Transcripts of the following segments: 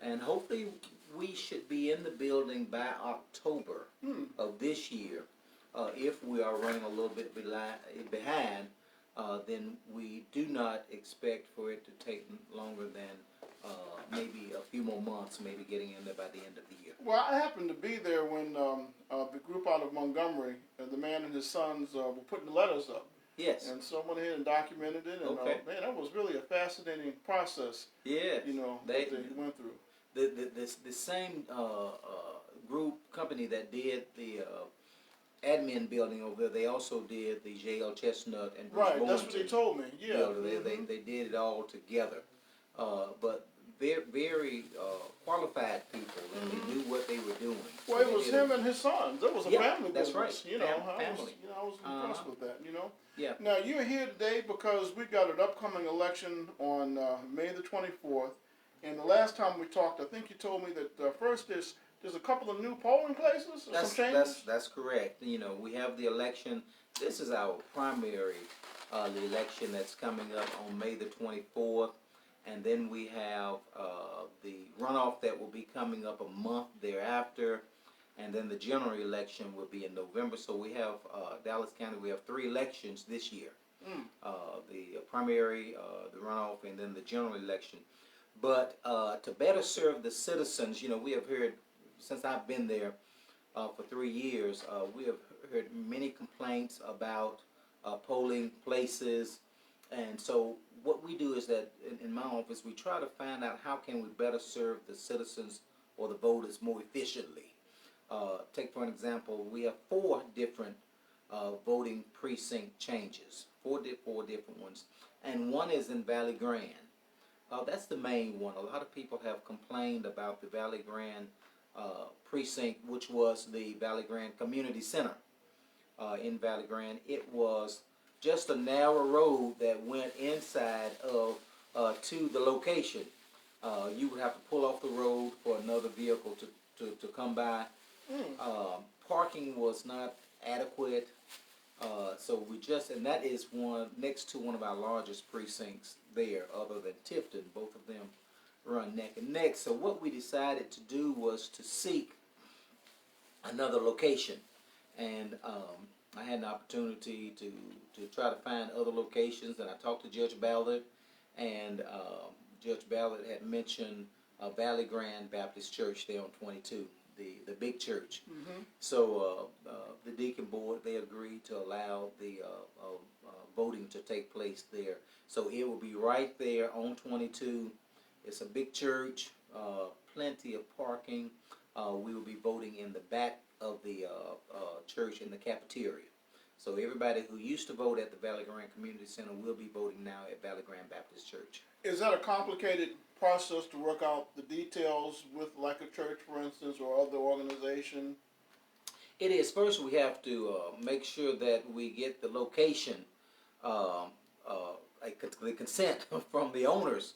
And hopefully we should be in the building by October of this year. If we are running a little bit behind, then we do not expect for it to take longer than maybe a few more months, maybe getting in there by the end of the year. Well, I happened to be there when the group out of Montgomery, the man and his sons were putting the letters up. Yes. And so I went ahead and documented it, and okay. Man, that was really a fascinating process. Yes. That they went through. The same group company that did the admin building over there, they also did the J.L. Chestnut and Bruce Right, that's what they told me. Yeah. Building. They did it all together. But they're very qualified people, and they knew what they were doing. Well, so it was him and his sons. It was a family business. That's right. Family. I was impressed with that. Yeah. Now you're here today because we got an upcoming election on May the 24th. And the last time we talked, I think you told me that first there's a couple of new polling places or some changes? That's correct. We have the election. This is our primary the election that's coming up on May the 24th. And then we have the runoff that will be coming up a month thereafter. And then the general election will be in November. So we have, Dallas County, we have 3 elections this year. The primary, the runoff, and then the general election. But to better serve the citizens, we have heard, since I've been there for 3 years, we have heard many complaints about polling places. And so what we do is that in my office, we try to find out how can we better serve the citizens or the voters more efficiently. Take for an example, we have 4 different voting precinct changes, 4 different ones. And one is in Valley Grande. That's the main one. A lot of people have complained about the Valley Grande precinct, which was the Valley Grande Community Center in Valley Grande. It was just a narrow road that went inside of to the location. You would have to pull off the road for another vehicle to come by. Parking was not adequate. So and that is next to one of our largest precincts there, other than Tifton. Both of them run neck and neck. So what we decided to do was to seek another location, and I had an opportunity to try to find other locations, and I talked to Judge Ballard, and Judge Ballard had mentioned Valley Grande Baptist Church there on 22. The big church. So the deacon board, they agreed to allow the voting to take place there. So it will be right there on 22. It's a big church, plenty of parking. We will be voting in the back of the church in the cafeteria. So everybody who used to vote at the Valley Grande Community Center will be voting now at Valley Grande Baptist Church. Is that a complicated process to work out the details with, like a church, for instance, or other organization? It is. First, we have to make sure that we get the location, the consent from the owners.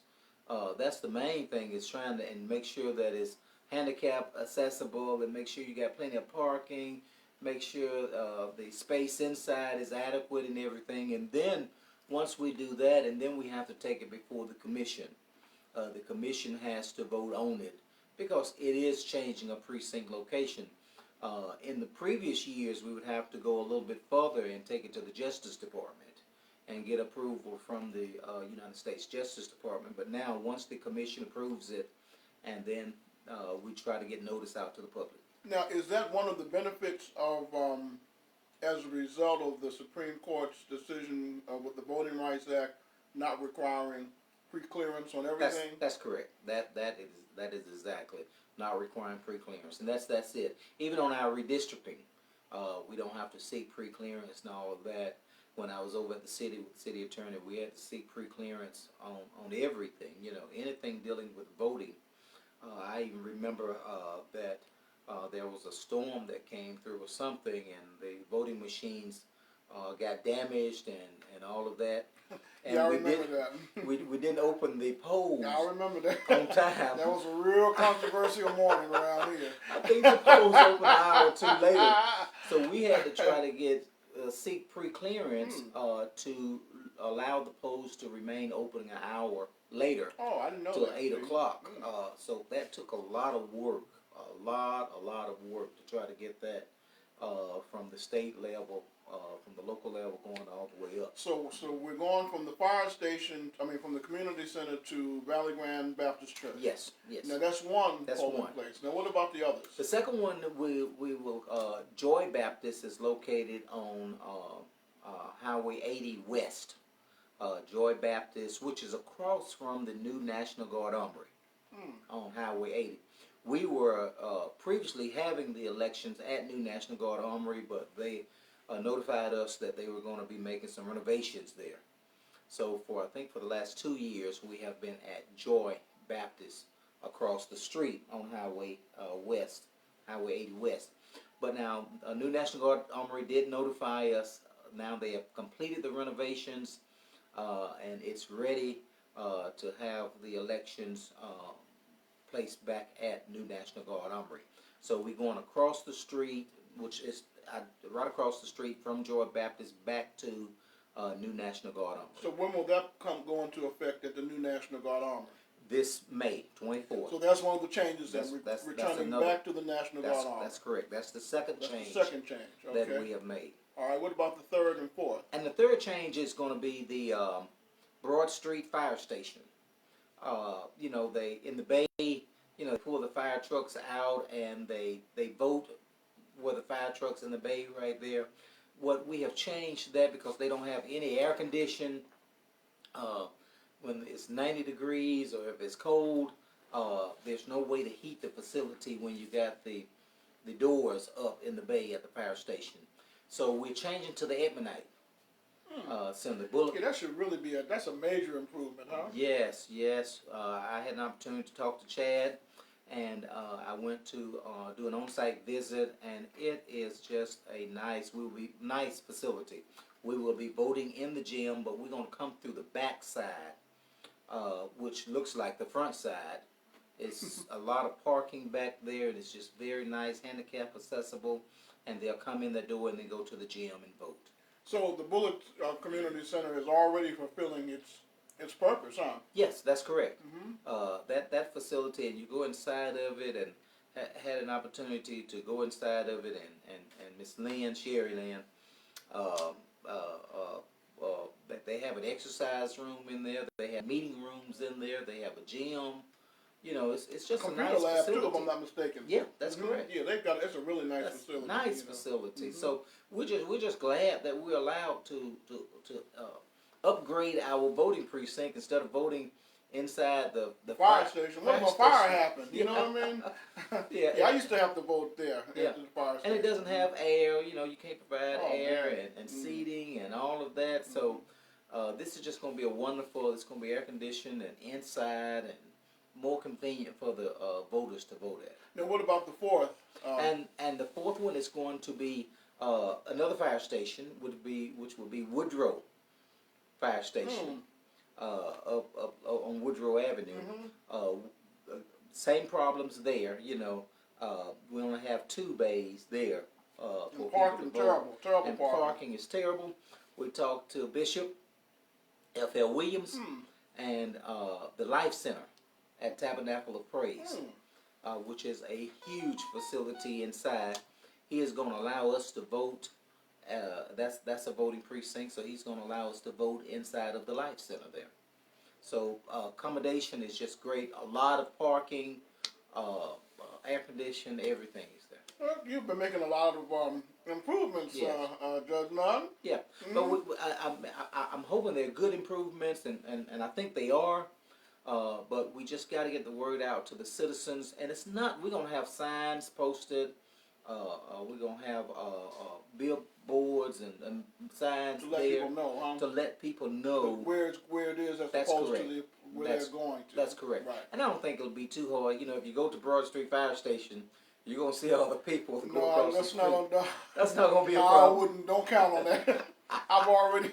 That's the main thing, is trying to and make sure that it's handicap accessible, and make sure you got plenty of parking, make sure the space inside is adequate and everything. And then once we do that, and then we have to take it before the commission. The commission has to vote on it because it is changing a precinct location. In the previous years, we would have to go a little bit further and take it to the Justice Department and get approval from the United States Justice Department. But now, once the commission approves it, and then we try to get notice out to the public. Now, is that one of the benefits of, as a result of the Supreme Court's decision with the Voting Rights Act not requiring pre-clearance on everything? That's correct. That is exactly not requiring pre-clearance, and that's it. Even on our redistricting, we don't have to seek pre-clearance and all of that. When I was over at the city with the city attorney, we had to seek pre-clearance on everything. Anything dealing with voting. I even remember that there was a storm that came through or something, and the voting machines got damaged and all of that. And yeah, I remember that. we didn't open the polls. Yeah, I remember that. On time. That was a real controversial morning around here. I think the polls opened an hour or 2 later. So we had to try to seek pre-clearance to allow the polls to remain open an hour later. Oh, I didn't know Till that. 8 o'clock. Mm. So that took a lot of work, a lot of work to try to get that from the state level, from the local level, going all the way up. So we're going from the fire station, from the community center to Valley Grand Baptist Church. Yes, yes. Now that's one That's polling one. place. Now what about the others? The second one that we will, Joy Baptist is located on Highway 80 West. Joy Baptist, which is across from the new National Guard Armory on Highway 80. We were previously having the elections at New National Guard Armory, but they notified us that they were going to be making some renovations there. So I think for the last 2 years, we have been at Joy Baptist across the street on Highway West, Highway 80 West. But now, New National Guard Armory did notify us. Now they have completed the renovations, and it's ready to have the elections placed back at New National Guard Armory. So we're going across the street, which is right across the street from Joy Baptist back to New National Guard Armory. So when will that go into effect at the New National Guard Armory? This May 24th. So that's one of the changes That's returning another, back to the National Guard Armory. That's correct. That's the second change. The second change, okay. That we have made. All right, what about the third and fourth? And the third change is going to be the Broad Street Fire Station. They in the bay, they pull the fire trucks out and they vote where the fire trucks in the bay right there. What we have changed that because they don't have any air condition. When it's 90 degrees or if it's cold, there's no way to heat the facility when you got the doors up in the bay at the fire station. So we're changing to the ebonite. Senator Bullock. Yeah, that should really be that's a major improvement, huh? Yes. I had an opportunity to talk to Chad, and I went to do an on-site visit, and it is just a nice facility. We will be voting in the gym, but we're going to come through the back side, which looks like the front side. It's a lot of parking back there, and it's just very nice, handicap accessible, and they'll come in the door and then go to the gym and vote. So the Bullock Community Center is already fulfilling its purpose, huh? Yes, that's correct. That facility, and you go inside of it, and had an opportunity to go inside of it, and Miss Lynn, Sherry Lynn, they have an exercise room in there. They have meeting rooms in there. They have a gym. It's just a nice lab facility. too, if I'm not mistaken. Yeah, that's correct. Yeah, it's a really nice facility. Nice facility. So we're just glad that we're allowed to upgrade our voting precinct instead of voting inside the fire station. What if a fire happened? You know what I mean? Yeah, I used to have to vote there at the fire station. And it doesn't have air. You can't provide air and seating and all of that. So this is just going to be it's going to be air conditioned and inside and more convenient for the voters to vote at. Now, what about the fourth? And the fourth one is going to be another fire station, which would be Woodrow Fire Station up on Woodrow Avenue. Same problems there. We only have 2 bays there. For parking terrible, and parking is terrible. We talked to Bishop F.L. Williams and the Life Center at Tabernacle of Praise, which is a huge facility inside. He is going to allow us to vote. That's a voting precinct, so he's going to allow us to vote inside of the Life Center there. So accommodation is just great. A lot of parking, air conditioning, everything is there. Well, you've been making a lot of improvements, Judge Nunn. Yeah, but I'm hoping they're good improvements, and I think they are. But we just got to get the word out to the citizens, and we're going to have signs posted, we're going to have billboards and signs to let there people know, huh? to let people know where it is as That's opposed correct. to where they're going to. That's correct. Right. And I don't think it'll be too hard. If you go to Broad Street Fire Station, you're going to see all the people that go across the street. That's not going to be a problem. Don't count on that. I've already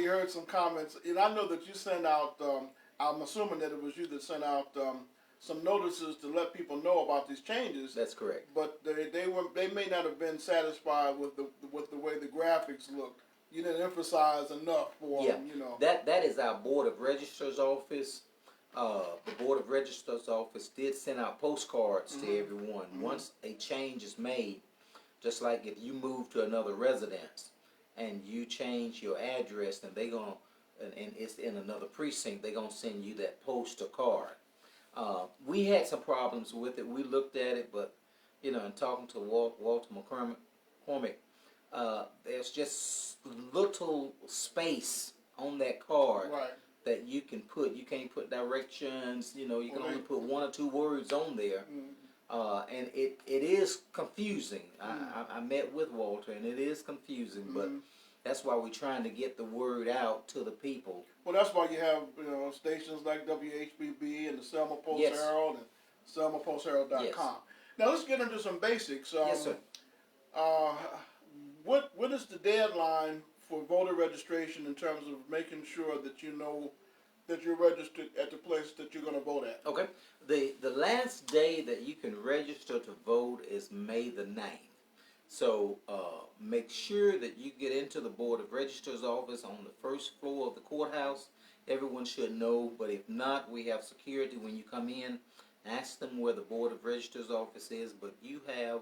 heard some comments, and I know that you sent out, I'm assuming that it was you that sent out some notices to let people know about these changes. That's correct. But they may not have been satisfied with the way the graphics looked you didn't emphasize enough for Yeah, them, you know. that is our Board of Registers office. The Board of Registers office did send out postcards to everyone. Once a change is made, just like if you move to another residence and you change your address and and it's in another precinct, they're gonna send you that postal card. We had some problems with it. We looked at it, but in talking to Walter McCormick, there's just little space on that card Right. that you can put. You can't put directions. You can only put one or two words on there, and it is confusing. I met with Walter, and it is confusing, but that's why we're trying to get the word out to the people. Well, that's why you have stations like WHBB and the Selma Post Herald and selmapostherald.com. Yes. Now let's get into some basics. Yes, sir. What is the deadline for voter registration in terms of making sure that you know that you're registered at the place that you're going to vote at? Okay. The last day that you can register to vote is May the 9th. So make sure that you get into the Board of Registers office on the first floor of the courthouse. Everyone should know, but if not, we have security when you come in. Ask them where the Board of Registers office is, but you have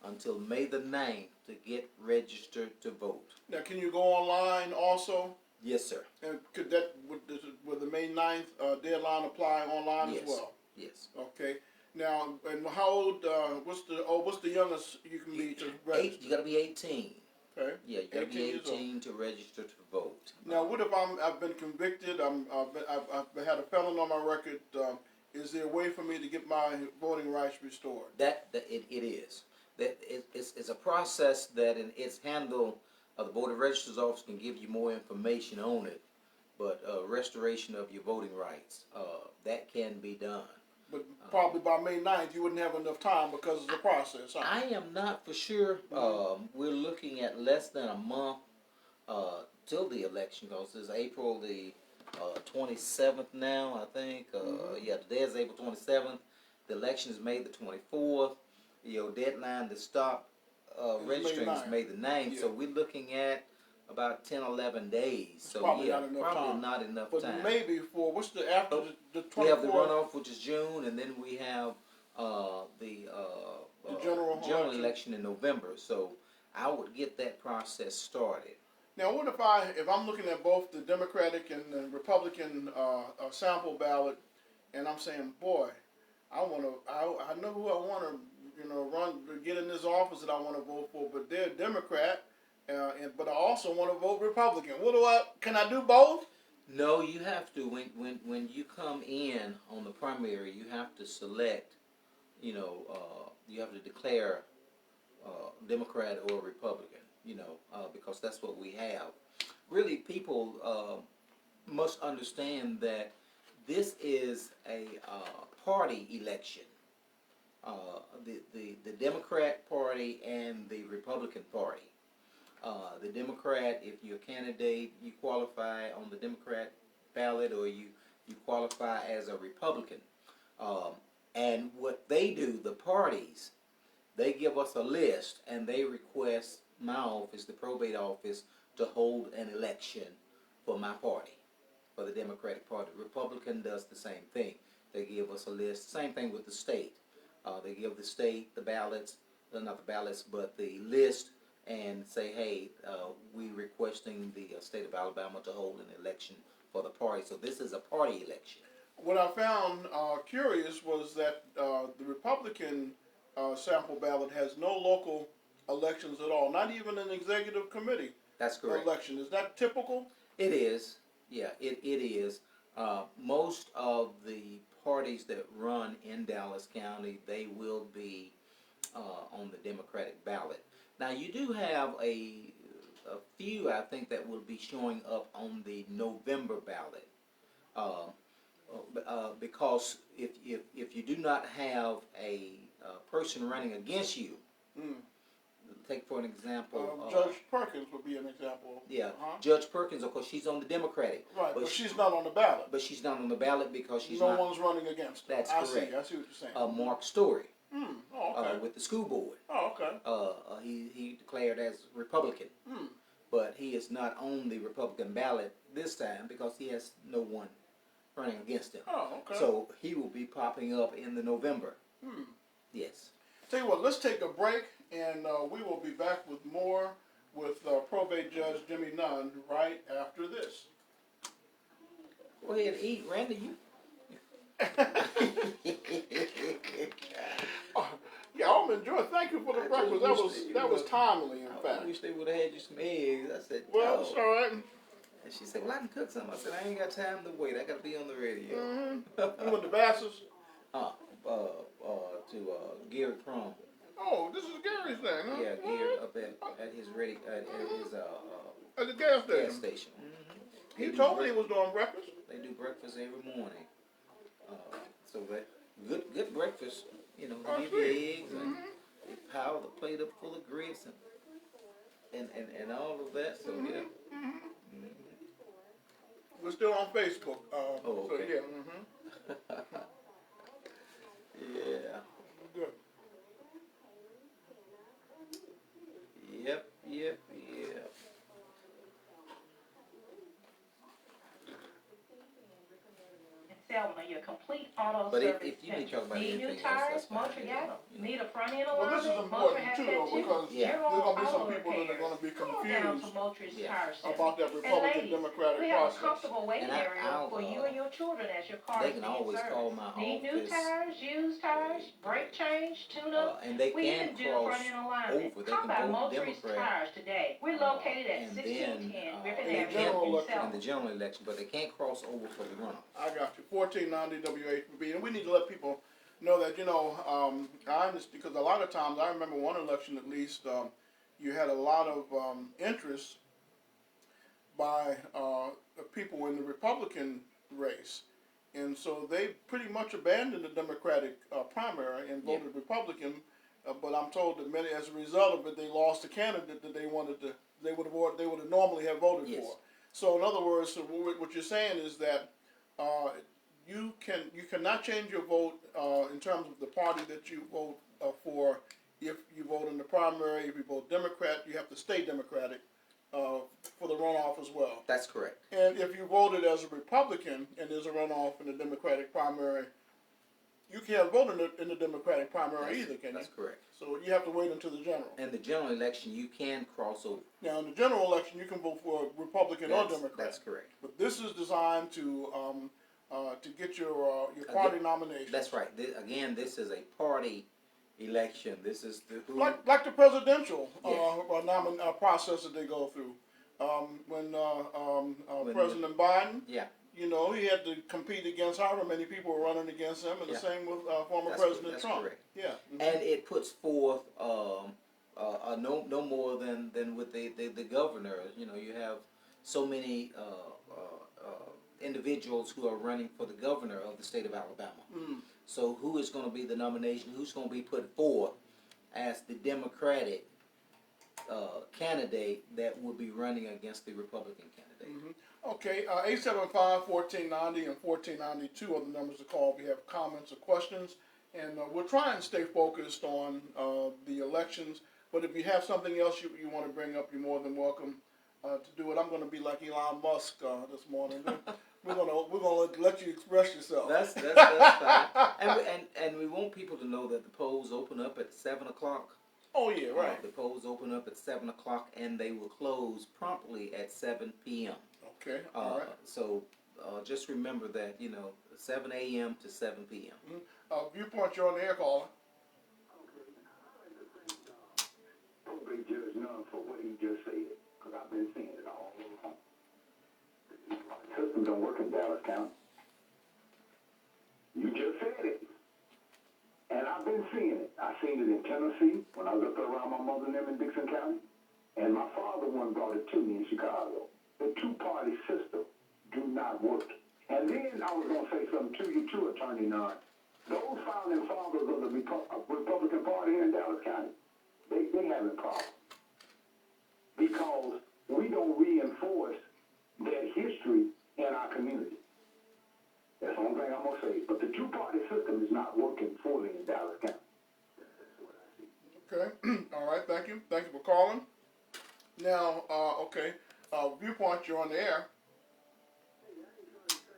until May the 9th to get registered to vote. Now, can you go online also? Yes, sir. And would the May 9th deadline apply online as well? Yes. Okay. Now, and how old? What's the youngest you can be to register? You got to be 18. Okay. Yeah, you got to be 18 to register to vote. Now, what if I've been convicted? I've had a felon on my record. Is there a way for me to get my voting rights restored? It is. It's a process that it's handled. The Board of Registers office can give you more information on it, but restoration of your voting rights, that can be done. But probably by May 9th, you wouldn't have enough time because of the process. Huh? I am not for sure. We're looking at less than a month till the election, because it's April the 27th now, I think. Yeah, today is April 27th. The election is May the 24th. Your deadline to stop registering is May the 9th. Yeah. So we're looking at about 10, 11 days. So probably yeah, not enough time. But maybe for after the 24th? We have the runoff, which is June, and then we have the general election in November. So I would get that process started. Now, what if I'm looking at both the Democratic and the Republican sample ballot, and I'm saying, boy, I know who I want to get in this office that I want to vote for, but they're a Democrat, but I also want to vote Republican. Can I do both? No, you have to. When you come in on the primary, you have to select, you have to declare Democrat or Republican, because that's what we have. Really, people must understand that this is a party election. The Democrat Party and the Republican Party. The Democrat, if you're a candidate, you qualify on the Democrat ballot, or you qualify as a Republican. And what they do, the parties, they give us a list and they request my office, the probate office, to hold an election for my party, for the Democratic Party. The Republican does the same thing. They give us a list. Same thing with the state. They give the state the ballots, not the ballots, but the list, and say, hey, we requesting the state of Alabama to hold an election for the party. So this is a party election. What I found curious was that the Republican sample ballot has no local elections at all, not even an executive committee. That's correct. Election. Is that typical? It is. Yeah, it is. Most of the parties that run in Dallas County, they will be on the Democratic ballot. Now, you do have a few, I think, that will be showing up on the November ballot, because if you do not have a person running against you, take for an example, Judge Perkins would be an example. Yeah, Judge Perkins, of course, she's on the Democratic. Right, but she's not on the ballot. But she's not on the ballot because she's no one's running against her. That's correct. I see what you're saying. Mark Story. Oh, okay. With the school board. Oh, okay. He declared as Republican. but he is not on the Republican ballot this time because he has no one running against him. Oh, okay. So he will be popping up in the November. Yes. Tell you what, let's take a break, and we will be back with more with probate judge Jimmy Nunn right after this. Go ahead and eat, Randy. You. Yeah, I'm enjoying. Thank you for the breakfast. That was timely, in fact. I wish they would have had you some eggs. I said, well, it's all right. And she said, well, I can cook something. I said, I ain't got time to wait. I got to be on the radio. You went to Bass's? To Gary Crum. Oh, this is Gary's thing, huh? Yeah, Gary up at his at the gas station. gas station. He told me he was doing breakfast. They do breakfast every morning. So that good breakfast. You know, they give you eggs and they pile the plate up full of grits and all of that. So yeah. We're still on Facebook. Oh, okay. So yeah. Yeah. Good. Yep. Selma, your complete auto But service if you need to talk about need new anything tires, else, that's motor fine. gas, need a front end Well, this is alignment, motor important too, has though, that too. because Yeah. there's going to be some Auto people that are going to be repairs. Call down to confused Motorist Yeah. Tire Center. about that And Republican ladies, Democratic we have a process. comfortable waiting And area I'll, for you and your children as your car They is can being always call serviced. my Need new office. tires, used tires, brake change, tune-up. And they We can even do cross front end alignment. over. They Come by can vote Motorist Democrat. Tires today. We're located at And then 1610 Griffin in the Avenue general in election, in Selma. the general election, but they can't cross over for the runoff. I got you. 1490 WHB. And we need to let people know that, I understand, because a lot of times, I remember one election at least, you had a lot of interest by the people in the Republican race. And so they pretty much abandoned the Democratic primary and voted Republican. But I'm told that many, as a result of it, they lost a candidate that they would normally have voted Yes. for. So in other words, so what you're saying is that you cannot change your vote in terms of the party that you vote for. If you vote in the primary, if you vote Democrat, you have to stay Democratic for the runoff as well. That's correct. And if you voted as a Republican and there's a runoff in the Democratic primary, you can't vote in the Democratic primary either, can you? That's correct. So you have to wait until the general. In the general election, you can cross over. Now, in the general election, you can vote for a Republican or Democrat. That's correct. But this is designed to get your party nomination. That's right. This is a party election. This is like the presidential Yes. process that they go through. When President Biden, he had to compete against however many people were running against him, and the same with former President Trump. Correct. Yeah. And it puts forth no more than with the governor. You have so many individuals who are running for the governor of the state of Alabama. So who is going to be the nomination? Who's going to be put forth as the Democratic candidate that will be running against the Republican candidate? Okay, 875-1490 and 1492 are the numbers to call if you have comments or questions. And we'll try and stay focused on the elections. But if you have something else you want to bring up, you're more than welcome to do it. I'm going to be like Elon Musk this morning. We're gonna let you express yourself. That's fine. And we want people to know that the polls open up at 7 o'clock. Oh yeah, right. The polls open up at 7 o'clock and they will close promptly at 7 p.m. Okay, all right. So just remember that, 7 a.m. to 7 p.m. Viewpoint, you're on the air, caller. Probate Judge Nunn for what he just said, because I've been seeing it all along. The system don't work in Dallas County. You just said it. And I've been seeing it. I seen it in Tennessee when I was up there around my mother and them in Dixon County. And my father one brought it to me in Chicago. The two-party system do not work. And then I was going to say something to you too, Attorney Nunn. Those founding fathers of the Republican Party here in Dallas County, they have a problem. Because we don't reinforce their history in our community. That's the only thing I'm going to say. But the two-party system is not working fully in Dallas County. Okay, all right, thank you. Thank you for calling. Now, okay, Viewpoint, you're on the air.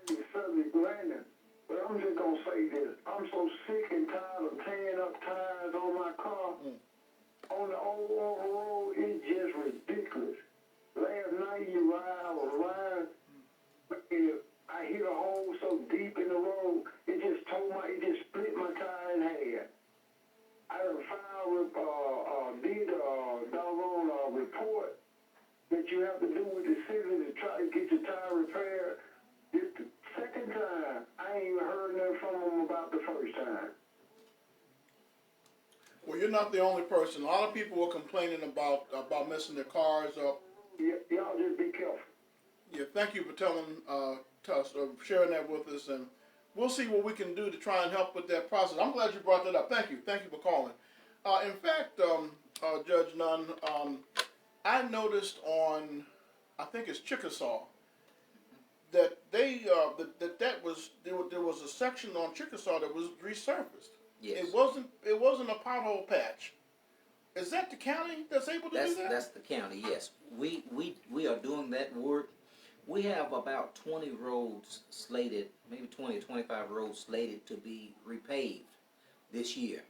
Subject landing, but I'm just gonna say this. I'm so sick and tired of tearing up tires on my car. On the old road, it's just ridiculous. Last night I was riding, and I hit a hole so deep in the road, it just split my tire in half. I did a doggone report that you have to do with the city to try to get your tire repaired. This the second time, I ain't even heard nothing from them about the first time. Well, you're not the only person. A lot of people were complaining about messing their cars up. Y'all just be careful. Yeah, thank you for telling us, sharing that with us, and we'll see what we can do to try and help with that process. I'm glad you brought that up. Thank you for calling. In fact, Judge Nunn, I noticed on, I think it's Chickasaw, that there was a section on Chickasaw that was resurfaced. Yes. It wasn't a pothole patch. Is that the county that's able to do that? That's the county, yes. We are doing that work. We have about 20 roads slated, maybe 20 or 25 roads slated to be repaved this year.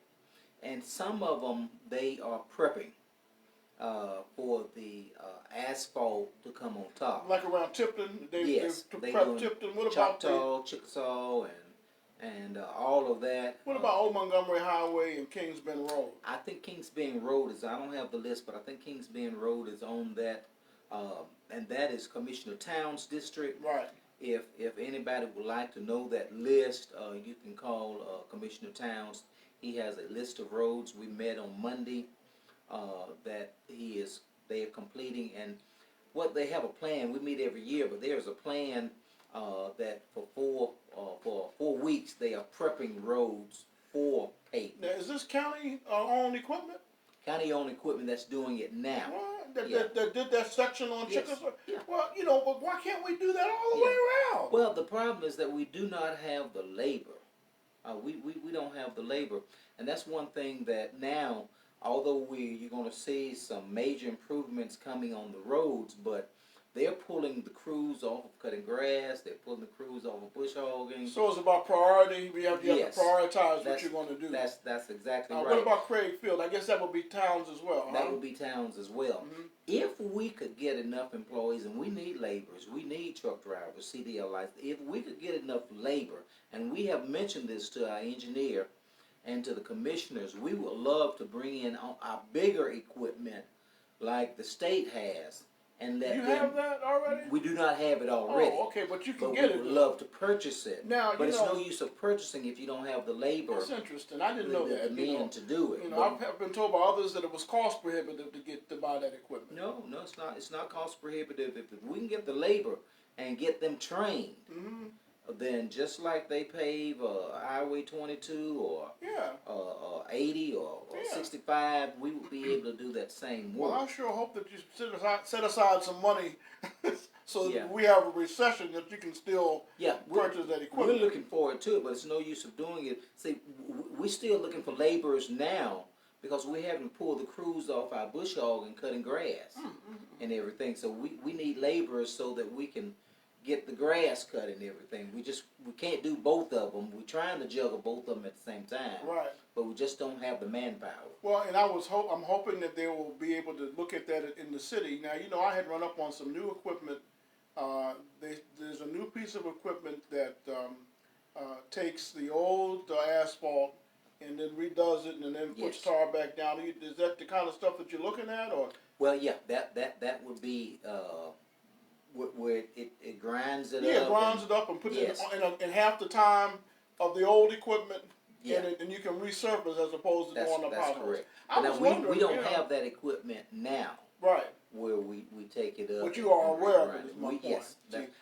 And some of them, they are prepping for the asphalt to come on top. Like around Tipton? Yes. They They prep doing Tipton. What about Choctaw, Chickasaw, and all of that. What about Old Montgomery Highway and Kings Bend Road? I think Kings Bend Road is, I don't have the list, but I think Kings Bend Road is on that, and that is Commissioner Towns District. Right. If anybody would like to know that list, you can call Commissioner Towns. He has a list of roads. We met on Monday that they are completing, and what they have a plan. We meet every year, but there's a plan that for 4 weeks they are prepping roads for pavement. Now, is this county-owned equipment? County-owned equipment that's doing it now. That did that section on Yes. Chickasaw? Yeah. Well, but why can't we do that all the way around? Well, the problem is that we do not have the labor. We don't have the labor, and that's one thing that now, although you're going to see some major improvements coming on the roads, but they're pulling the crews off of cutting grass. They're pulling the crews off of bush hogging. So it's about priority. You have to prioritize what That's- you're going to do. That's exactly right. What about Craig Field? I guess that would be Towns as well. That would be Towns as well. Mm-hmm. If we could get enough employees, and we need laborers, we need truck drivers, CDL license, if we could get enough labor, and we have mentioned this to our engineer and to the commissioners, we would love to bring in our bigger equipment like the state has, and let You them. have that already? We do not have it already. Oh, okay, but you can But get we it. would love to purchase it. Now, but it's know, no use of purchasing if you don't have the labor. That's interesting. I didn't know that. The men to do it. I've been told by others that it was cost prohibitive to buy that equipment. No, it's not. It's not cost prohibitive. If we can get the labor and get them trained, then just like they pave Highway 22 or 80 or 65, we would be able to do that same work. Well, I sure hope that you set aside some money so that we have a recession that you can still purchase that equipment. We're looking forward to it, but it's no use of doing it. See, we're still looking for laborers now because we haven't pulled the crews off our bush hog and cutting grass and everything. So we need laborers so that we can get the grass cut and everything. We can't do both of them. We're trying to juggle both of them at the same time. Right. But we just don't have the manpower. Well, and I'm hoping that they will be able to look at that in the city. Now, I had run up on some new equipment. There's a new piece of equipment that takes the old asphalt and then redoes it and then puts tar back down. Is that the kind of stuff that you're looking at, or? Well, yeah, that would be where it grinds it up. Yeah, it grinds it up and puts it in half the time of the old equipment, and you can resurface as opposed to going up potholes. That's correct. But we don't have that equipment now. Right. Where we take it up. But you are aware of it, is my point. Yes,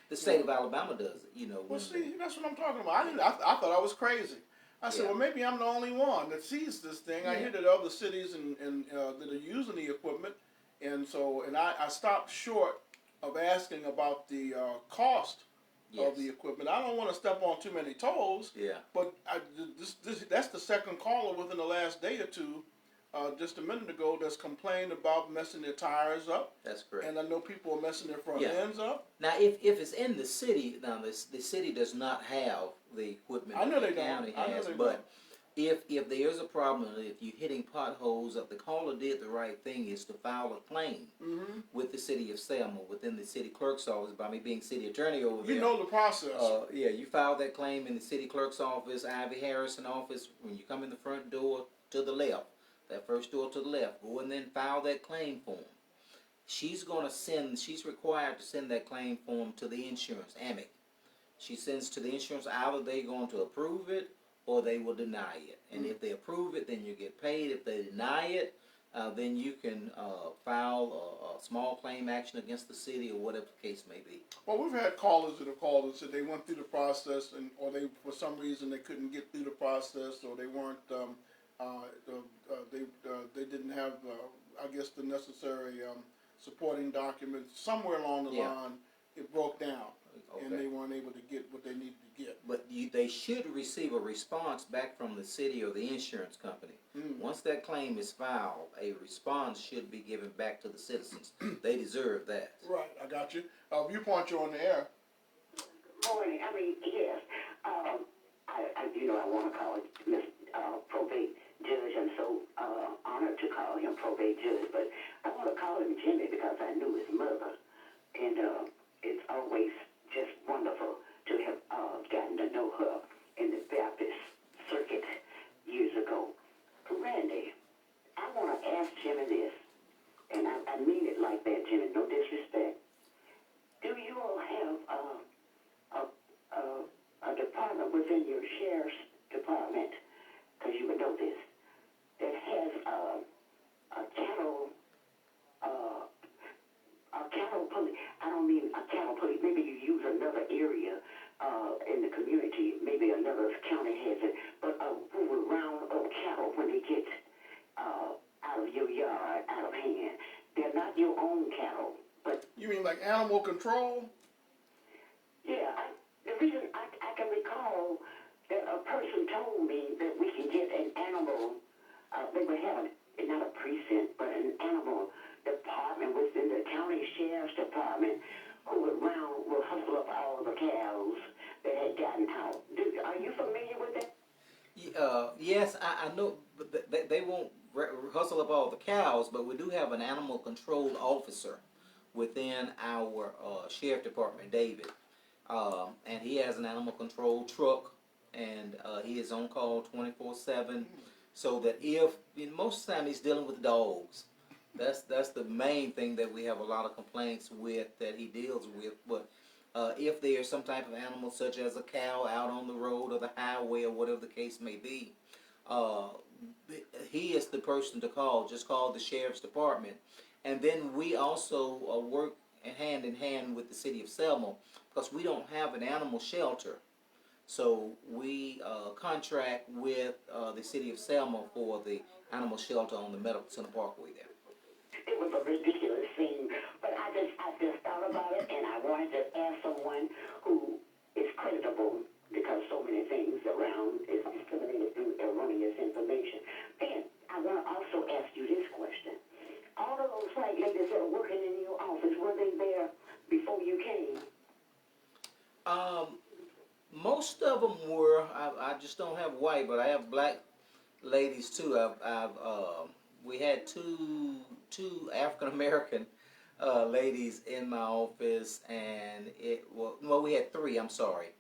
the state of Alabama does it. Well, see, that's what I'm talking about. I thought I was crazy. I said, well, maybe I'm the only one that sees this thing. Yeah. I hear that other cities and that are using the equipment, and I stopped short of asking about the cost of the equipment. I don't want to step on too many toes. Yeah. But that's the second caller within the last day or two just a minute ago that's complained about messing their tires up. That's correct. And I know people are messing their front Yeah. ends up. Now, if it's in the city, now the city does not have the equipment I know that they the county don't. I know has, they but if there's a problem, if you're hitting potholes up, the caller did the right thing is to file a claim Mm-hmm. with the city of Selma, within the city clerk's office, by me being city attorney over there. You know the process. Yeah, you file that claim in the city clerk's office, Ivy Harrison office. When you come in the front door to the left, that first door to the left, go and then file that claim form. She's required to send that claim form to the insurance, AMIC. She sends to the insurance, either they're going to approve it or they will deny it. And if they approve it, then you get paid. If they deny it, then you can file a small claim action against the city or whatever the case may be. Well, we've had callers that have called and said they went through the process, or they, for some reason, they couldn't get through the process, or they weren't, they didn't have, I guess, the necessary supporting documents. Somewhere along the line, it broke down, and they weren't able to get what they needed to get. But they should receive a response back from the city or the insurance company. Once that claim is filed, a response should be given back to the citizens. They deserve that. Right, I got you. Viewpoint, you're on the air. Morning. Yes. I want to call Miss Probate Judge. I'm so honored to call him Probate Judge, but I want to call him Jimmy because I knew his mother, and it's always just wonderful to have gotten to know her in the Baptist circuit years ago. Randy, I want to ask Jimmy this, and I mean it like that, Jimmy, no disrespect. Do you all have a department within your sheriff's department, because you would know this, that has a cattle police? I don't mean a cattle police. Maybe you use another area in the community. Maybe another county has it, but who will round up cattle when they get out of your yard, out of hand. They're not your own cattle, but You mean like animal control? yeah, the reason I can recall that a person told me that we can get an animal, they would have not a precinct, but an animal department within the county sheriff's department who will hustle up all the cows that had gotten out. Are you familiar with that? Yes, I know, but they won't hustle up all the cows, but we do have an animal control officer within our sheriff department, David. And he has an animal control truck, and he is on call 24/7, so that most of the time he's dealing with dogs. That's the main thing that we have a lot of complaints with that he deals with. But if there's some type of animal, such as a cow out on the road or the highway or whatever the case may be, he is the person to call. Just call the sheriff's department. And then we also work hand in hand with the city of Selma, because we don't have an animal shelter. So we contract with the city of Selma for the animal shelter on the Medical Center Parkway there. It was a ridiculous thing, but I just thought about it, and I wanted to ask someone who is credible, because so many things around is disseminated through erroneous information. And I want to also ask you this question. All of those white ladies that are working in your office, were they there before you came? Most of them were. I just don't have white, but I have black ladies too. We had two African American ladies in my office, and we had three. I'm sorry.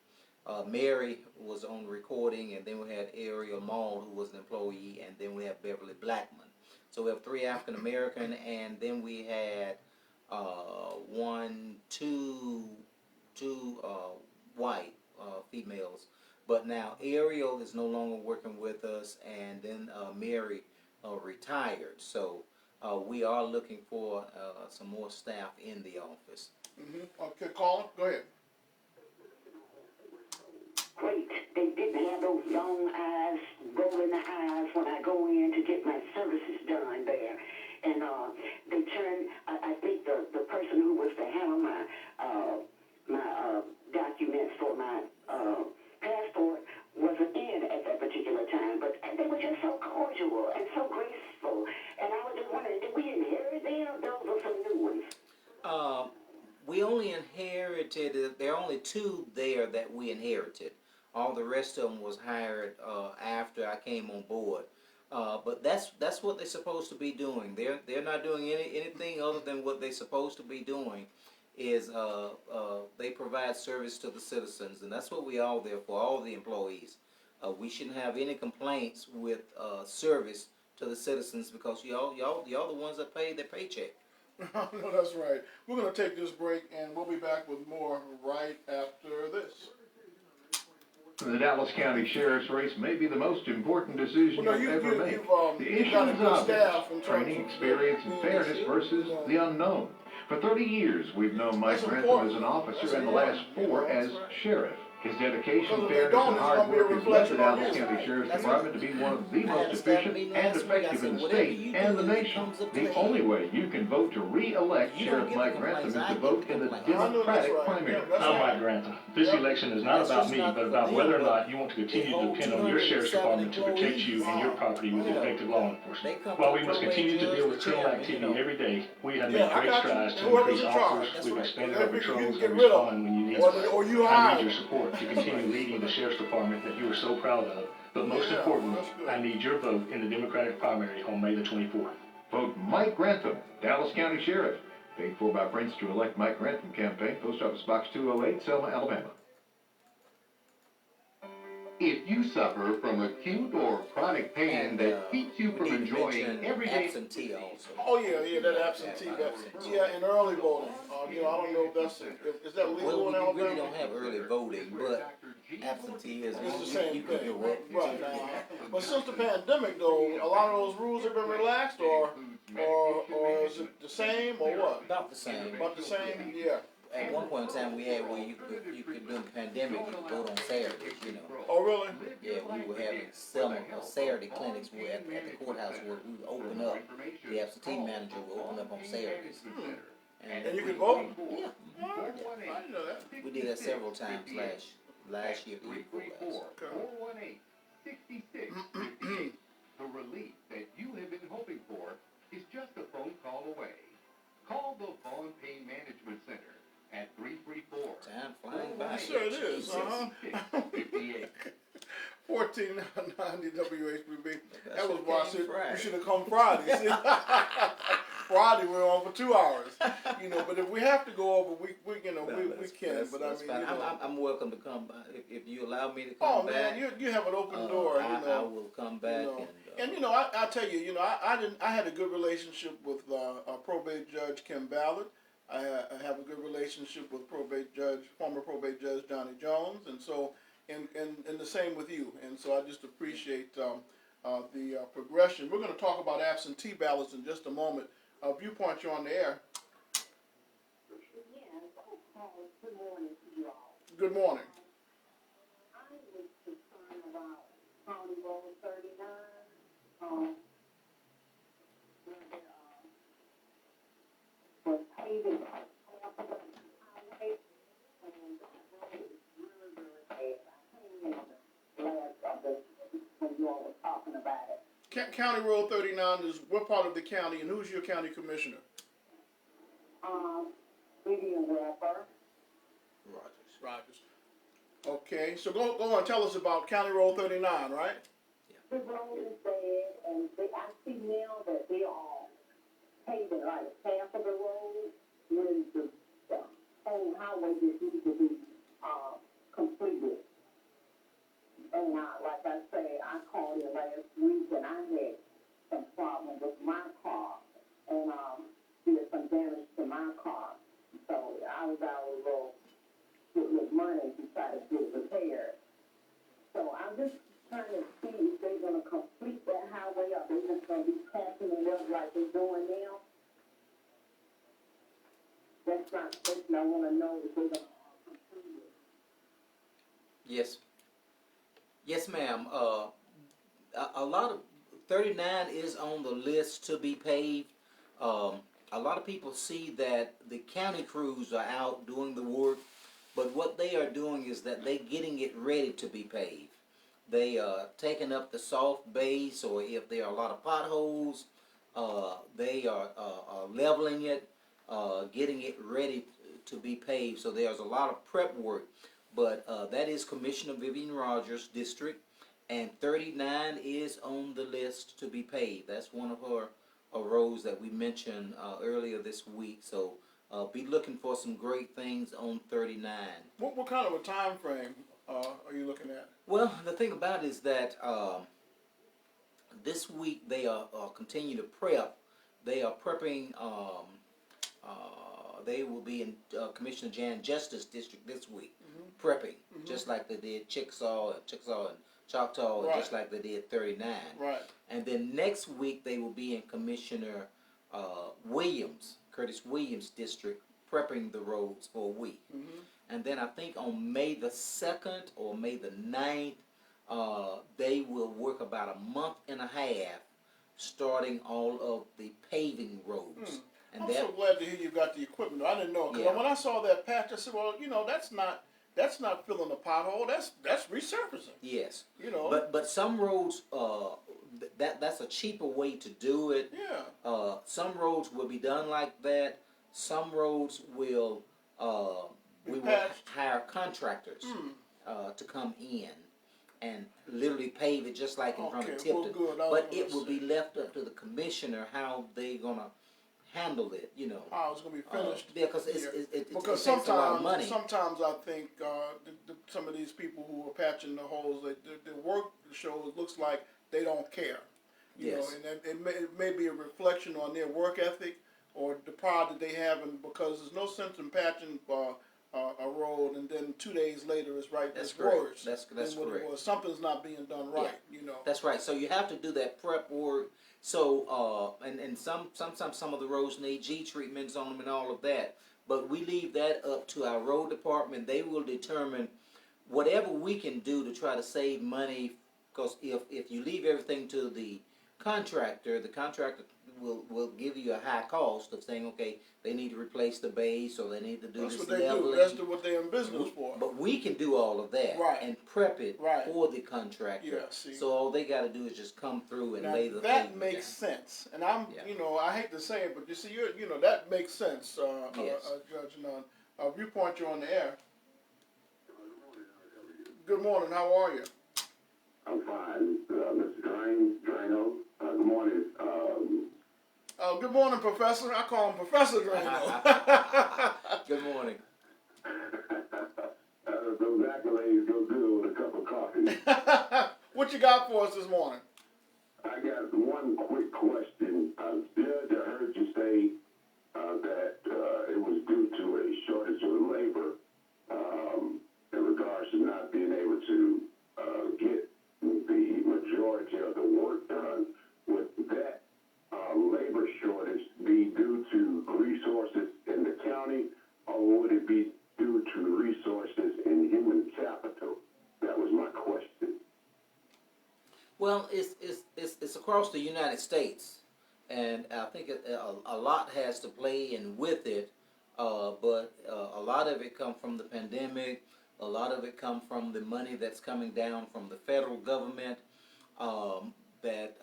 Mary was on recording, and then we had Ariel Maul, who was an employee, and then we have Beverly Blackman. So we have three African American, and then we had two white females. But now Ariel is no longer working with us, and then Mary retired. So we are looking for some more staff in the office. Okay, caller, go ahead. Great. They didn't have those long eyes, rolling the eyes when I go in to get my services done there. And they turned, I think the person who was to handle my documents for my passport wasn't in at that particular time, but they were just so cordial and so graceful only 2 there that we inherited. All the rest of them was hired after I came on board. But that's what they're supposed to be doing. They're not doing anything other than what they're supposed to be doing. Is they provide service to the citizens, and that's what we all there for. All the employees. We shouldn't have any complaints with service to the citizens because y'all the ones that pay their paycheck. No, that's right. We're going to take this break, and we'll be back with more right after this. The Dallas County Sheriff's race may be the most important decision Well, no, you'll ever make. The you've issue got a is good staff obvious. in terms Training, of experience, and fairness versus the unknown. For 30 years, we've known Mike That's Grantham important. as an officer, That's and the last important. 4 as That's right. sheriff. His dedication, Because if they fairness, don't, and it's hard gonna be a work has led the reflection on Dallas you. County Sheriff's That's Department to be one of the I had most a staff efficient meeting and last week. I effective said, in the whatever state you and do, the it nation. comes up to The the only end. way you can vote to re-elect You Sheriff don't get Mike the Grantham is complaints. to I vote get the in the complaints. I know that's Democratic right. primary. Yeah, that's I'm right. Mike Grantham. This Yep. election is not That's about just me, not but for about them, whether or but not you want to continue the to whole depend on your sheriff's 207 department to protect you and your employees. property with Wow. effective law They enforcement. come While to we must probate continue to judge, deal with the criminal chairman, you activity know. every day, we have Yeah, made I great got you. strides to Whoever's increase in officers. charge. We've That's expanded right. our You can patrols get and rid of respond when you need Or, us. or you I hire need your them. support to continue leading the sheriff's department that you are so proud of. But most Yeah, importantly, that's good. I need your vote in the Democratic primary on May the 24th. Vote Mike Grantham, Dallas County Sheriff. Paid for by Prince to elect Mike Grantham campaign, Post Office Box 208, Selma, Alabama. If you suffer from acute or chronic pain And that keeps you we from need to enjoying mention everyday... absentee also. Oh, yeah, that absentee. Yeah, and early voting. I don't know if that's, is that legal Well, in we Alabama? really don't have early voting, but absenteeism, It's the same you can thing. go up. Right. But since the pandemic, though, a lot of those rules have been relaxed, or is it the same, or what? About the same. About the same? Yeah. At one point in time, we had where you could during the pandemic, you could vote on Saturdays, you know. Oh, really? Yeah, we were having Saturday clinics at the courthouse where we would open up, the absentee manager would open up on Saturdays. And you can vote? Yeah. Oh, I didn't know that. We did that several times last year, the year before last. 418-6658. The relief that you have been hoping for is just a phone call away. Call the Vaughn Pain Management Center at 334. Time flying by. Sure it is, 58. 1490 WHBB. That was what why I came said Friday. you should have come Friday. See? Friday we're on for 2 hours. But if we have to go over, we can. But I mean, fine. I'm welcome to come by if you allow me to come oh back. man, you have an open door. I will come back I tell you, I had a good relationship with probate judge Kim Ballard. I have a good relationship with former probate judge Johnny Jones, and so and the same with you. And so I just appreciate the progression. We're going to talk about absentee ballots in just a moment. Viewpoint, you're on the air. Good morning to you all. Good morning. I was concerned about County Road 39. Was paving half of the highway, and the road is really, really bad. I came in the last of the, when you all were talking about it. County Road 39 is what part of the county, and who's your county commissioner? Vivian Welper. Rogers. Okay, so go on, tell us about County Road 39, right? The road is bad, and I see now that they are paving like half of the road, when the whole highway just needs to be completed. And like I say, I called in last week, and I had some problem with my car, and did some damage to my car. So I was out a little with money to try to get it repaired. So I'm just trying to see if they're going to complete that highway, or they're just going to be passing it up like they're doing now. That's my question. I want to know if they're going to complete it. Yes, ma'am. A lot of 39 is on the list to be paved. A lot of people see that the county crews are out doing the work, but what they are doing is that they're getting it ready to be paved. They are taking up the soft base, or if there are a lot of potholes, they are leveling it, getting it ready to be paved. So there's a lot of prep work. But that is Commissioner Vivian Rogers' district, and 39 is on the list to be paved. That's one of her roads that we mentioned earlier this week. So be looking for some great things on 39. What kind of a time frame are you looking at? Well, the thing about it is that this week they are continue to prep. They are prepping. They will be in Commissioner Jan Justice District this week, prepping, just like they did Chickasaw and Choctaw, and just like they did 39. Right. And then next week they will be in Commissioner Curtis Williams District, prepping the roads for a week. And then I think on May the 2nd or May the 9th, they will work about a month and a half starting all of the paving roads. And I'm so glad to hear you got the equipment. I didn't know, because when I saw that patch, I said, well, that's not filling a pothole. That's resurfacing. Yes. But some roads, that's a cheaper way to do it. Yeah. Some roads will be done like that. Some roads will we will hire contractors to come in and literally pave it just like in front of Tipton. But it will be left up to the commissioner how they gonna handle it. How it's gonna be finished. Because it because takes a lot of money. Sometimes I think some of these people who are patching the holes, their work shows looks like they don't care. You know, and it may be a reflection on their work ethic or the pride that they have, and because there's no sense in patching a road and then 2 days later it's right. That's worse. That's than what correct. It was. Something's not being done right. That's right. So you have to do that prep work. So and sometimes some of the roads need G treatments on them and all of that. But we leave that up to our road department. They will determine whatever we can do to try to save money. Because if you leave everything to the contractor will give you a high cost of saying, okay, they need to replace the base or they need to do That's this what they leveling. do. That's what they're in business for. But we can do all of that and prep it for the contractor. Yeah, see. So all they got to do is just come through and Now, lay the that thing makes down. sense, and I'm, I hate to say it, but you see, that makes sense, Yes. Judge Nunn. Viewpoint, you're on the air. Good morning. How are you? I'm fine, Mr. Drano. Good morning. Good morning, Professor. I call him Professor Drano. Good morning. Those accolades go good with a cup of coffee. What you got for us this morning? I got one quick question. Judge, I heard you say that it was due to a shortage of labor in regards to not being able to get the majority of the work done. Would that labor shortage be due to resources in the county, or would it be due to resources in human capital? That was my question. Well, it's across the United States, and I think a lot has to play in with it. But a lot of it comes from the pandemic. A lot of it comes from the money that's coming down from the federal government that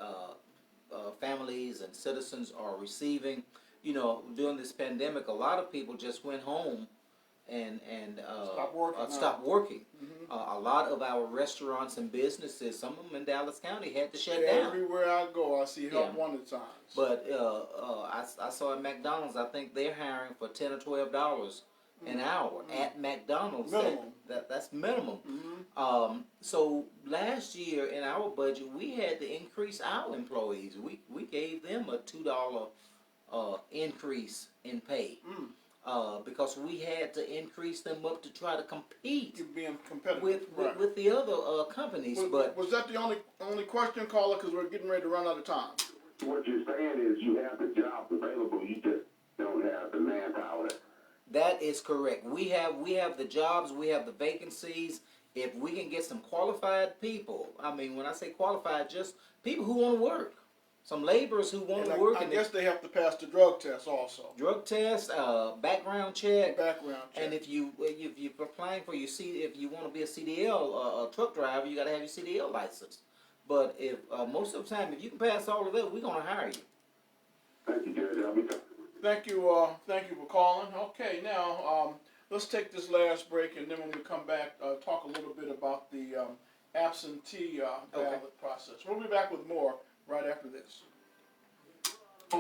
families and citizens are receiving. During this pandemic, a lot of people just went home and stopped working. A lot of our restaurants and businesses, some of them in Dallas County, had to shut down. Everywhere I go, I see help wanted signs. But I saw at McDonald's, I think they're hiring for $10 or $12 an hour at McDonald's. Minimum. That's minimum. So last year in our budget, we had to increase our employees. We gave them a $2 increase in pay. Because we had to increase them up to try to compete being competitive with the other companies. Was that the only question, caller? Because we're getting ready to run out of time. What you're saying is you have the jobs available, you just don't have the manpower. That is correct. We have the jobs, we have the vacancies. If we can get some qualified people, I mean, when I say qualified, just people who want to work. Some laborers who want to work. I guess they have to pass the drug test also. Drug test, background check. Background check. And if you're applying for if you want to be a CDL, a truck driver, you got to have your CDL license. But if most of the time, if you can pass all of that, we're gonna hire you. Thank you, Judge. I'll be talking. Thank you for calling. Okay, now, let's take this last break, and then when we come back, talk a little bit about the absentee ballot process. We'll be back with more right after this.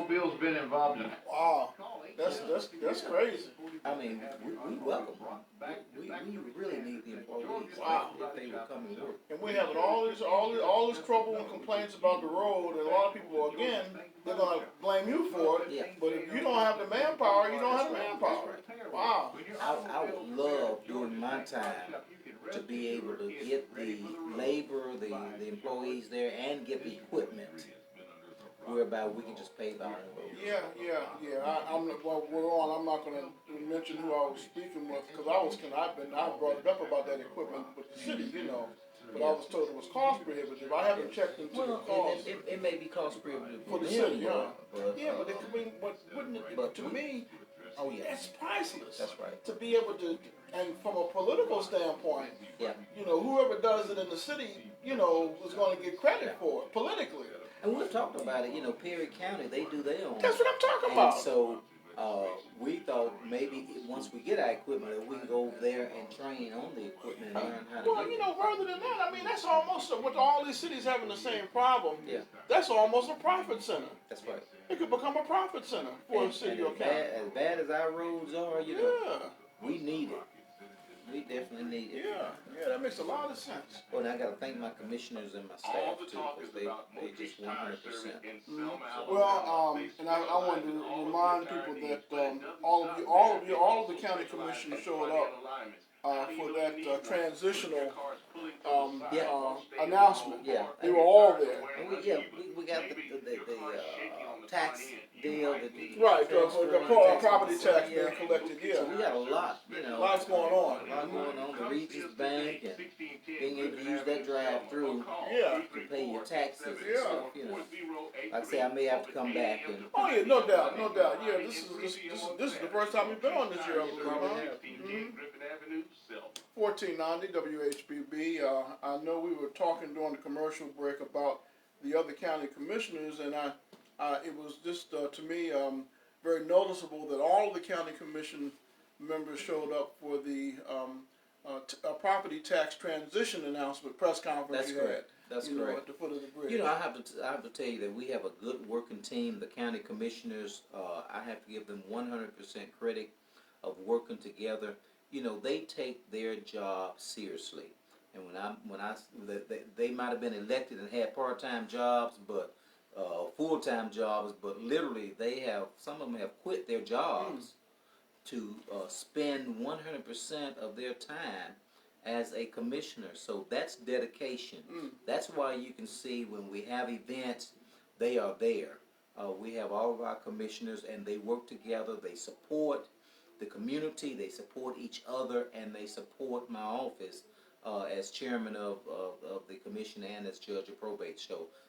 Bill's been involved in it. Wow, that's crazy. I mean, we welcome them. We really need the employees. Wow. If they will come and work. And we're having all this trouble and complaints about the road, and a lot of people, again, they're gonna blame you for it. Yeah. But if you don't have the manpower, you don't have the manpower. Wow. I would love during my time to be able to get the labor, the employees there, and get the equipment, whereby we can just pave our own roads. Yeah. Well, we're on. I'm not gonna mention who I was speaking with because I brought it up about that equipment with the city, but I was told it was cost prohibitive. I haven't checked into the Well, cost it may be cost prohibitive for the them, city, yeah. but But it could be, wouldn't it? but To we- me, oh yeah, it's priceless. that's right. To be able to, and from a political standpoint, Yeah. whoever does it in the city, is going to get credit for it politically. And we've talked about it. Perry County, they do their own. That's what I'm talking And about. so we thought maybe once we get our equipment, that we can go over there and train on the equipment and learn how to Well, do it. further than that, I mean, that's almost with all these cities having the same problem. Yeah. That's almost a profit center. That's right. It could become a profit center for a And city or as county. bad as our roads are, Yeah, we need it. We definitely need it. yeah, that makes a lot of sense. Well, and I got to thank my commissioners and my staff too, because they just 100%. Well, and I wanted to remind people that all of the county commissioners showed up for that transitional announcement. Yeah. They were all there. And we got the tax deal. Right, the transfer, property tax yeah. being collected, So we yeah. got a lot, Lots going on. A lot going on. The Regions Bank and being able to use that drive-through Yeah. to pay your taxes and Yeah. stuff. Like I say, I may have to come back and. Oh yeah, no doubt. Yeah, this is the first time we've been on this year, I believe, Probably huh? have. Mhm. 1490 WHBB. I know we were talking during the commercial break about the other county commissioners, and it was just to me very noticeable that all of the county commission members showed up for the property tax transition announcement press conference. That's you correct. had, That's you know, correct. at the foot of the bridge. I have to tell you that we have a good working team. The county commissioners, I have to give them 100% credit of working together. They take their job seriously. And they might have been elected and had part-time jobs, but full-time jobs, but literally some of them have quit their jobs to spend 100% of their time as a commissioner. So that's dedication. That's why you can see when we have events, they are there. We have all of our commissioners, and they work together. They support the community, they support each other, and they support my office as chairman of the commission and as judge of probate.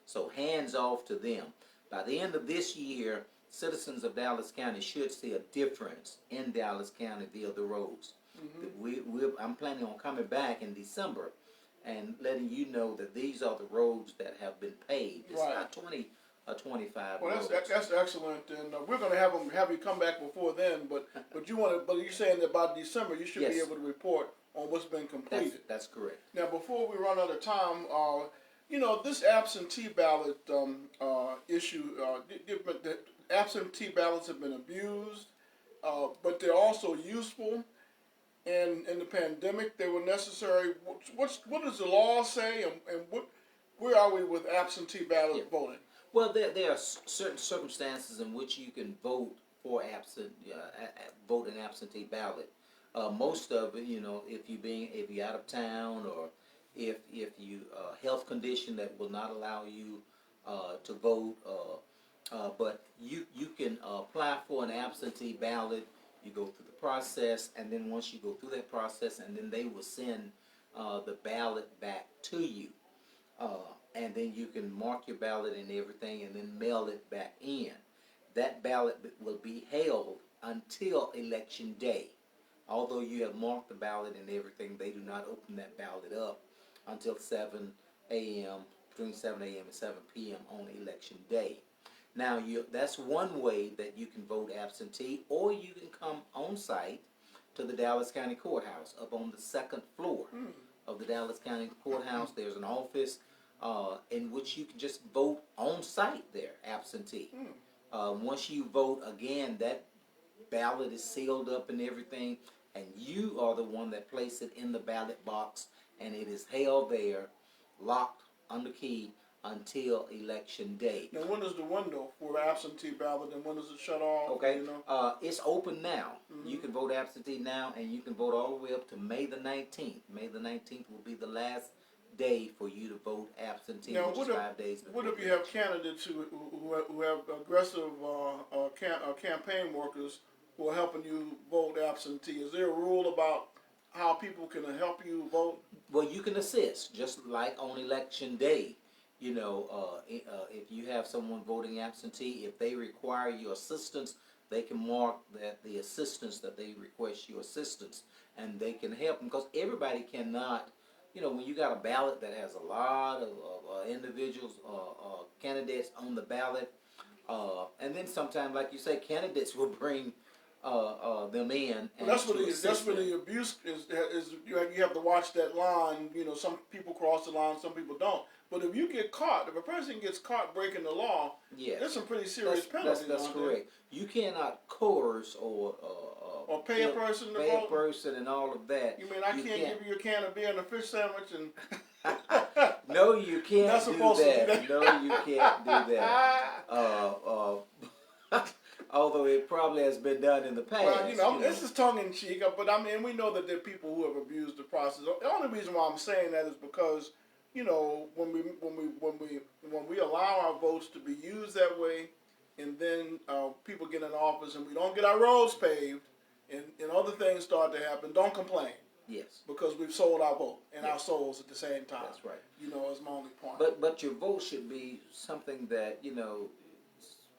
So hands off to them. By the end of this year, citizens of Dallas County should see a difference in Dallas County via the roads. I'm planning on coming back in December and letting you know that these are the roads that have been paved. It's Right. not 20 or 25 Well, roads. that's excellent, and we're going to have you come back before then. But you're saying that by December you should be Yes. able to report on what's been completed. That's correct. Now, before we run out of time, this absentee ballot issue, the absentee ballots have been abused, but they're also useful. And in the pandemic, they were necessary. What does the law say, and where are we with absentee ballot voting? Well, there are certain circumstances in which you can vote for vote an absentee ballot. Most of it, if you're out of town, or if you health condition that will not allow you to vote, but you can apply for an absentee ballot. You go through the process, and then once you go through that process, and then they will send the ballot back to you. And then you can mark your ballot and everything, and then mail it back in. That ballot will be held until election day. Although you have marked the ballot and everything, they do not open that ballot up until 7 a.m., between 7 a.m. and 7 p.m. on election day. Now, that's one way that you can vote absentee, or you can come on site to the Dallas County Courthouse up on the second floor of the Dallas County Courthouse. There's an office in which you can just vote on site there, absentee. Once you vote, again, that ballot is sealed up and everything, and you are the one that places it in the ballot box, and it is held there, locked under key, until election day. Now, when is the window for the absentee ballot, and when does it shut off? Okay, You know? it's open now. You can vote absentee now, and you can vote all the way up to May the 19th. May the 19th will be the last day for you to vote absentee, Now, which is 5 days before. What if you have candidates who have aggressive campaign workers who are helping you vote absentee? Is there a rule about how people can help you vote? Well, you can assist, just like on election day. You know, if you have someone voting absentee, if they require your assistance, they can mark that the assistance that they request your assistance, and they can help them, because everybody cannot. You know, when you got a ballot that has a lot of individuals, candidates on the ballot, and then sometimes, like you say, candidates will bring them in. Well, that's where the abuse is. You have to watch that line. You know, some people cross the line, some people don't. But if you get caught, if a person gets caught breaking the law, yes, there's some pretty serious penalties. That's correct. You cannot coerce or pay a person to pay vote. A person and all of that. You mean I can't give you a can of beer and a fish sandwich and? No, you can't Not supposed to do that. No, you can't do that. Although it probably has been done in the past. Well, you know, this is tongue in cheek, but I mean, we know that there are people who have abused the process. The only reason why I'm saying that is because, you know, when we allow our votes to be used that way, and then people get in office and we don't get our roads paved, and other things start to happen, don't complain. Yes. Because we've sold our vote and our souls at the same time. That's right. You know, is my only point. But your vote should be something that, you know,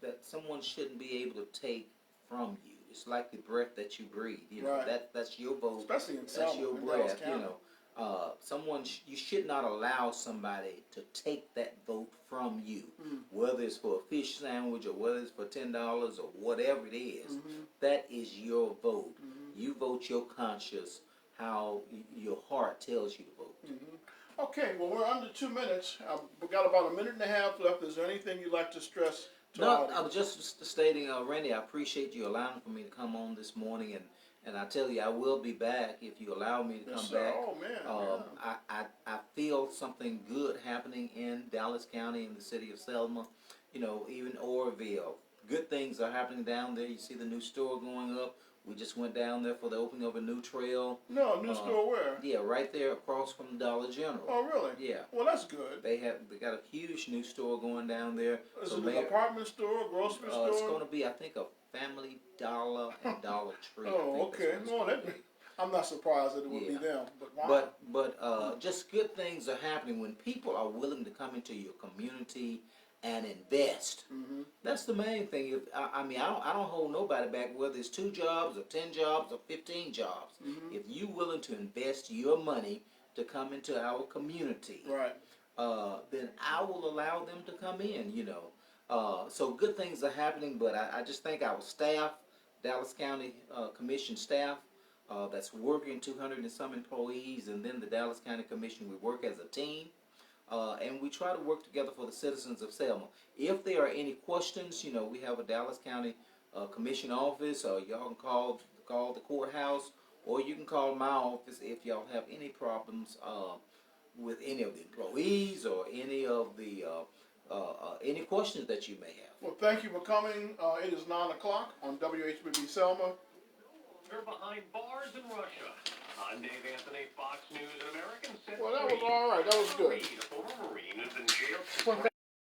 that someone shouldn't be able to take from you. It's like the breath that you breathe. You know, right. That's your vote. Especially in Selma, that's your breath. You know, you should not allow somebody to take that vote from you, whether it's for a fish sandwich or whether it's for $10 or whatever it is. That is your vote. You vote your conscience, how your heart tells you to vote. Okay, well, we're under 2 minutes. We've got about a minute and a half left. Is there anything you'd like to stress? No, I was just stating, Randy, I appreciate you allowing for me to come on this morning, and I tell you, I will be back if you allow me to come back. Oh, man. I feel something good happening in Dallas County, in the city of Selma, you know, even Oroville. Good things are happening down there. You see the new store going up. We just went down there for the opening of a new trail. No, new store where? Yeah, right there across from Dollar General. Oh, really? Yeah. Well, that's good. They got a huge new store going down there. Is it an apartment store, grocery store? It's going to be, I think, a Family Dollar and Dollar Tree. Oh, okay. No, I'm not surprised that it would be them. But wow. But just good things are happening when people are willing to come into your community and invest. That's the main thing. I don't hold nobody back, whether it's 2 jobs or 10 jobs or 15 jobs. If you're willing to invest your money to come into our community, right, then I will allow them to come in. You know, so good things are happening. But I just think our staff, Dallas County Commission staff, that's working 200 and some employees, and then the Dallas County Commission, we work as a team. And we try to work together for the citizens of Selma. If there are any questions, you know, we have a Dallas County Commission office, or y'all can call the courthouse, or you can call my office if y'all have any problems with any of the employees or any of the any questions that you may have. Well, thank you for coming. It is 9 o'clock on WHBB Selma. They're behind bars in Russia. I'm Dave Anthony, Fox News and American. Well, that was all right. That was good. A former Marine has been jailed.